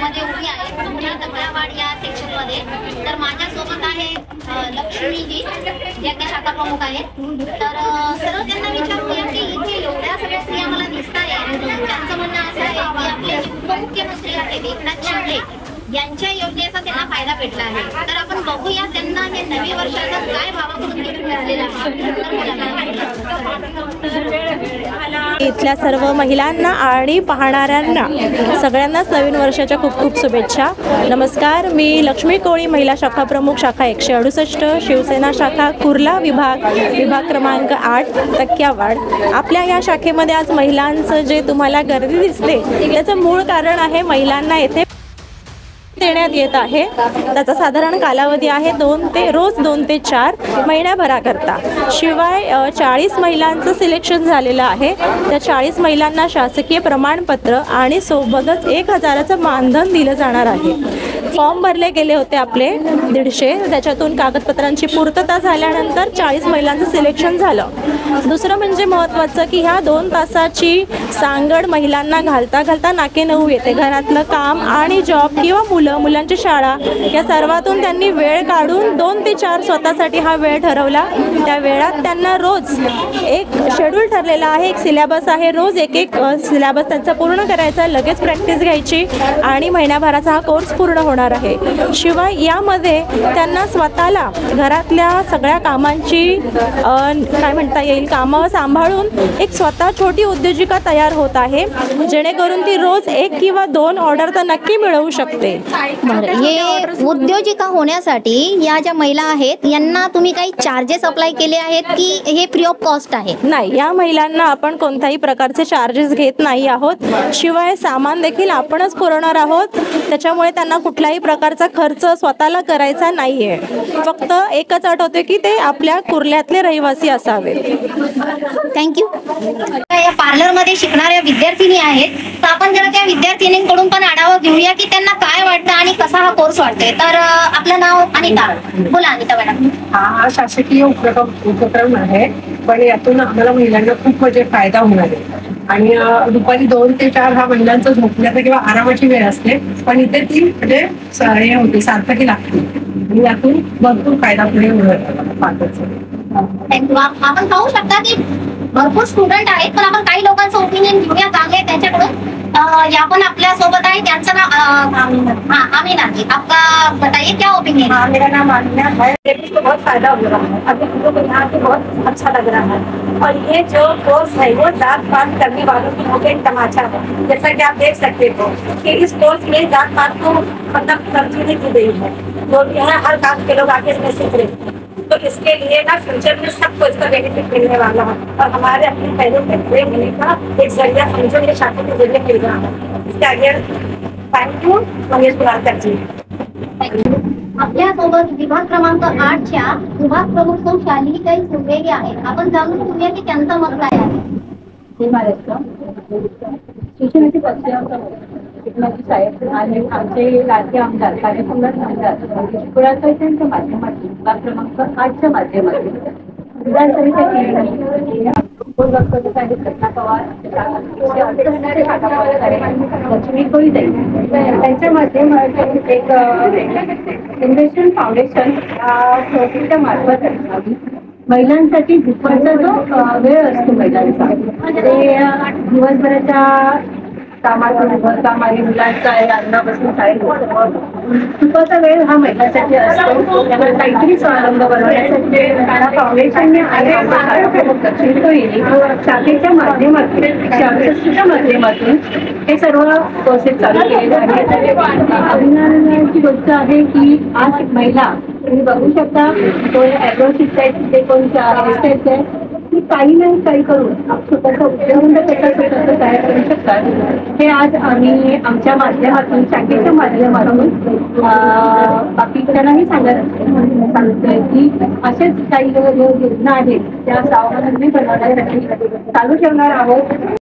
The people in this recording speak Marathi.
मध्ये उभी आहे तुमच्या दगडावाड या सेक्शन मध्ये। तर माझ्या सोबत आहे लक्ष्मी जी, ज्या की शाखा प्रमुख आहे। तर सर्व त्यांना विचारूया की इथे एवढ्या सगळ्या स्त्रिया मला दिसत आहे, त्यांचं म्हणणं असं आहे की आपले जे उपमुख्यमंत्री आहेत एकनाथ शिंदे यांच्या योजनेचा त्यांना फायदा भेटला आहे। तर आपण बघूया त्यांना हे नवे वर्षाचा काय भावाकडून गिफ्ट मिळालेला आहे। इथल्या सर्व महिलांना आणि पाहणाऱ्यांना सगळ्यांनाच नवीन वर्षाच्या खूप खूप शुभेच्छा। नमस्कार, मी लक्ष्मी कोळी, महिला शाखा प्रमुख, शाखा 168, शिवसेना शाखा कुर्ला विभाग क्रमांक 8 तक्क्यावाड। आपल्या या शाखेमध्ये आज महिलांचं जे तुम्हाला गर्दी दिसते त्याचं मूळ कारण आहे महिलांना येथे देण्यात येत आहे। त्याचा साधारण कालावधी आहे रोज 2 ते 4 महिन्याभराकरता। शिवाय 40 महिलांचं सिलेक्शन झालेलं आहे। त्या 40 महिलांना शासकीय प्रमाणपत्र आणि सोबतच 1000चं मानधन दिलं जाणार आहे। फॉर्म भरले गेले होते आपले 150, त्याच्यातून कागदपत्रांची पूर्तता झाल्यानंतर 40 महिलांचं सिलेक्शन झालं। दुसरं म्हणजे महत्त्वाचं की ह्या 2 तासाची सांगड महिलांना घालता घालता नाके नऊ येते। घरातलं काम आणि जॉब किंवा मुलांची शाळा या सर्वातून त्यांनी वेळ काढून 2 ते 4 स्वतःसाठी हा वेळ ठरवला। त्या वेळात त्यांना रोज एक शेड्यूल ठरलेला आहे, एक सिलेबस आहे, रोज एक सिलेबस त्यांचा पूर्ण करायचा, लगेच प्रॅक्टिस घ्यायची आणि महिन्याभराचा हा कोर्स पूर्ण होणार आहे। शिवाय यामध्ये त्यांना स्वतःला घरातल्या सगळ्या कामांची काय म्हणता येईल कामं सांभाळून एक स्वतः छोटी उद्योजिका तयार होत आहे, जेणेकरून ती रोज 1 किंवा 2 ऑर्डर तर नक्की मिळवू शकते। हे उद्योजिका होण्यासाठी या ज्या महिला आहेत यांना तुम्ही काही चार्जेस अप्लाय केले आहेत की हे फ्री ऑफ कॉस्ट आहे? नाही, या महिलांना आपण कोणत्याही प्रकारचे चार्जेस घेत नाही आहोत। शिवाय सामान देखील आपणच पुरवणार आहोत, त्याच्यामुळे त्यांना कुठल्याही प्रकारचा खर्च स्वतःला करायचा नाहीये। फक्त एकच अट होते की ते आपल्या कुर्ल्यातले रहिवासी असावेत। थँक्यू। या पार्लरमध्ये शिकणाऱ्या विद्यार्थिनी आहेत, तर आपण जरा त्या विद्यार्थिनींकडून पण आढावा घेऊया की त्यांना काय वाटतं आणि कसा हा कोर्स वाटतोय। तर आपलं नाव अनिता, बोला अनिता मॅडम। हा शासकीय उपक्रम आहे, पण यातून आम्हाला महिलांना खूप म्हणजे फायदा होणार आहे। आणि दुपारी 2 ते 4 हा महिलांचा झोपण्याचा किंवा आरामाची वेळ असते, पण इथे ती म्हणजे हे होते सार्थकी लागते आणि यातून भरपूर फायदा पुढे होणार। आपण पाहू शकता की भरपूर स्टुडंट आहेत, पण आपण काही लोकांचं ओपिनियन घेऊया चांगले त्यांच्याकडून। या पण आपल्या सोबत आहे, त्यांचं नाव आमीना जी। आपका बताइए क्या ओपिनियन? हाँ, मेरा नाम आमीना है। तो बहुत फायदा हो रहा है, अभी हम लोग यहाँ पे बहुत अच्छा लग रहा है। और ये जो कोर्स है वो जात पात करने वालों की मुख्य तमाचा है। जैसा कि आप देख सकते हो कि इस कोर्स में जात पात को मतलब तरजीह नहीं दी गई है, जो भी है हर कास्ट के लोग आगे इसमें सीख रहे हैं। तो इसके लिए ना फ्यूचर में सबको इसका बेनिफिट मिलने वाला है और हमारे अपने पैरों पे खड़े होने का एक जरिया समझो ये शाखा के जरिए मिल रहा है। इसके आगे थैंक यू महेश पुराणकर जी। आपल्या सोबत विभाग क्रमांक 8च्या विभाग प्रमुख सौ शालिनी काही सुंदेगे आहेत। आपण जाणून घेऊया की त्यांचं मत काय आहे। हे महाराष्ट्र शिक्षणाची शिक्षणाची शाळेत आणि आमचे लाडके आमदार कार्यसम्राट आमदार पुरातनच्या माध्यमातून विभाग क्रमांक 8च्या माध्यमातून विधानसभेच्या कृष्णा पवार लक्ष्मी कोळी त्यांच्या माध्यमातून एक इन्व्हेस्टमेंट फाउंडेशन संस्थेच्या मार्फत महिलांसाठी दुपारचा जो वेळ असतो महिलांचा, ते दिवसभराच्या कामातून घरकाम आणि मुलांचा अन्नापासून शाळेत दुपारचा वेळ हा महिलांसाठी असतो। त्यांना काहीतरी स्वावलंब बनवण्यासाठी फाउंडेशनने आणि लक्ष्मी कोळी शाखेच्या माध्यमातून 168च्या माध्यमातून हे सर्व प्रोसेस चालू केलेले आहे। अभिमानाची गोष्ट आहे की आज महिला तुम्ही बघू शकता, कोण ॲग्रो शिकतायत, ते कोण हेअरस्टाईल्स आहे, की काही नाही काही करून स्वतःचा उद्योगधंदा कसा स्वतःचा तयार करू शकतात हे आज आम्ही आमच्या माध्यमातून शाखेच्या माध्यमातून बाकीच्यांनाही सांगतोय की असेच काही योजना आहेत त्या स्वावलंबी बनवण्यासाठी चालू ठेवणार आहोत।